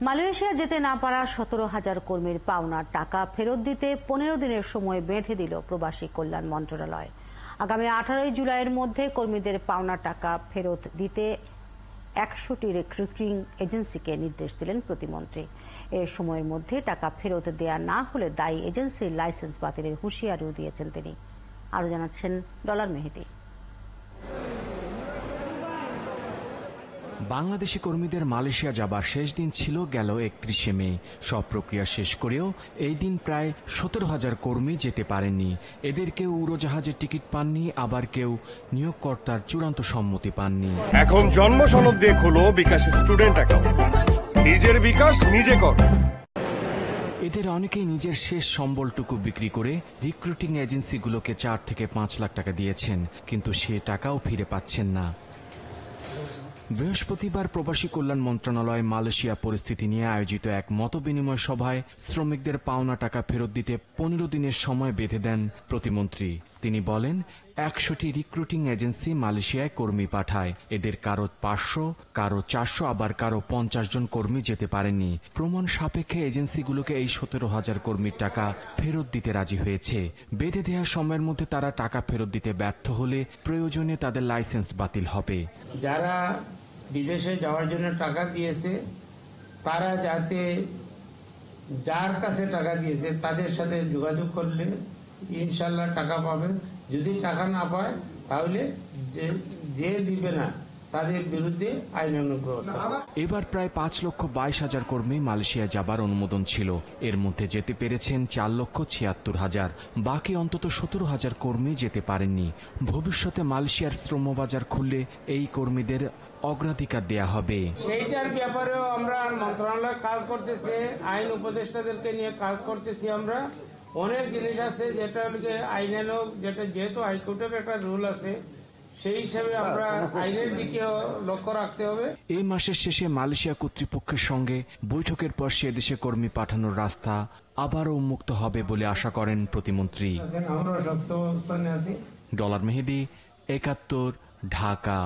Malaysia যেতে না পারা 17,000 কর্মীর পাওনা টাকা ফেরত দিতে 15 দিনের সময় বেঁধে দিল প্রবাসী কল্যাণ মন্ত্রণালয়। আগামী 18 জুলাইয়ের মধ্যে কর্মীদের পাওনা টাকা ফেরত দিতে 100টি রিক্রুটিং এজেন্সিকে নির্দেশ দিলেন প্রতিমন্ত্রী। এর সময়ের মধ্যে টাকা ফেরত দেয়া না হলে দায়ী এজেন্সির লাইসেন্স বাতিলের হুঁশিয়ারিও দিয়েছেন তিনি। আরও জানাচ্ছেন ডলার মেহেদী। বাংলাদেশি কর্মীদের মালয়েশিয়া যাবার শেষ দিন ছিল গেল 31 মে। সব প্রক্রিয়া শেষ করেও এই দিন প্রায় 17,000 কর্মী যেতে পারেননি। এদের কেউ উড়োজাহাজের টিকিট পাননি, আবার কেউ নিয়োগকর্তার চূড়ান্ত সম্মতি পাননি। এখন জন্ম সনদ দিয়ে খোলো বিকাশ স্টুডেন্ট অ্যাকাউন্ট। নিজের বিকাশ নিজে কর। এদের অনেকেই নিজের শেষ সম্বলটুকু বিক্রি করে রিক্রুটিং এজেন্সিগুলোকে 4 থেকে 5 লাখ টাকা দিয়েছেন, কিন্তু সে টাকাও ফিরে পাচ্ছেন না। বৃহস্পতিবার প্রবাসী কল্যাণ মন্ত্রণালয় মালয়েশিয়া পরিস্থিতি নিয়ে আয়োজিত এক মতবিনিময় সভায় শ্রমিকদের পাওনা টাকা ফেরত দিতে 15 দিনের সময় বেঁধে দেন প্রতিমন্ত্রী। তিনি বলেন, 100টি রিক্রুটিং এজেন্সি মালয়েশিয়ায় কর্মী পাঠায়। এদের কারো 500, কারো 400, আবার কারো 50 জন কর্মী যেতে পারেননি। প্রমাণ সাপেক্ষে এজেন্সিগুলোকে এই 17,000 কর্মীর টাকা ফেরত দিতে রাজি হয়েছে। বেঁধে দেওয়া সময়ের মধ্যে তারা টাকা ফেরত দিতে ব্যর্থ হলে প্রয়োজনে তাদের লাইসেন্স বাতিল হবে। যারা বিদেশে যাওয়ার জন্য টাকা দিয়েছে তারা যাতে যার কাছে টাকা দিয়েছে তাদের সাথে যোগাযোগ করলে ইনশাল্লাহ টাকা পাবে। যদি টাকা না পায় তাহলে যে দিবে না তাদের বিরুদ্ধে আইনানুগ ব্যবস্থা। এবার প্রায় 5,22,000 কর্মী মালয়েশিয়া যাবার অনুমোদন ছিল। এর মধ্যে যেতে পেরেছেন 4,76,000। বাকি অন্তত 17,000 কর্মী যেতে পারেননি। ভবিষ্যতে মালয়েশিয়ার শ্রমবাজার খুললে এই কর্মীদের অগ্রাধিকার দেয়া হবে। সেইটার ব্যাপারেও আমরা মন্ত্রণালয় কাজ করতেছে, আইন উপদেষ্টাদেরকে নিয়ে কাজ করতেছি। আমরা অনেক জিনিস আছে যেটা আইনানুগ, যেটা যেহেতু হাইকোর্টের একটা রুল আছে, সেই হিসাবে আমরা আইনের দিকেও লক্ষ্য রাখতে হবে। এই মাসের শেষে মালয়েশিয়া কর্তৃপক্ষের সঙ্গে বৈঠকের পর সে দেশে কর্মী পাঠানোর রাস্তা আবারও উন্মুক্ত হবে বলে আশা করেন প্রতিমন্ত্রী। আমরা শক্ত অবস্থানে আছি। ডলার মেহেদী, 71, ঢাকা।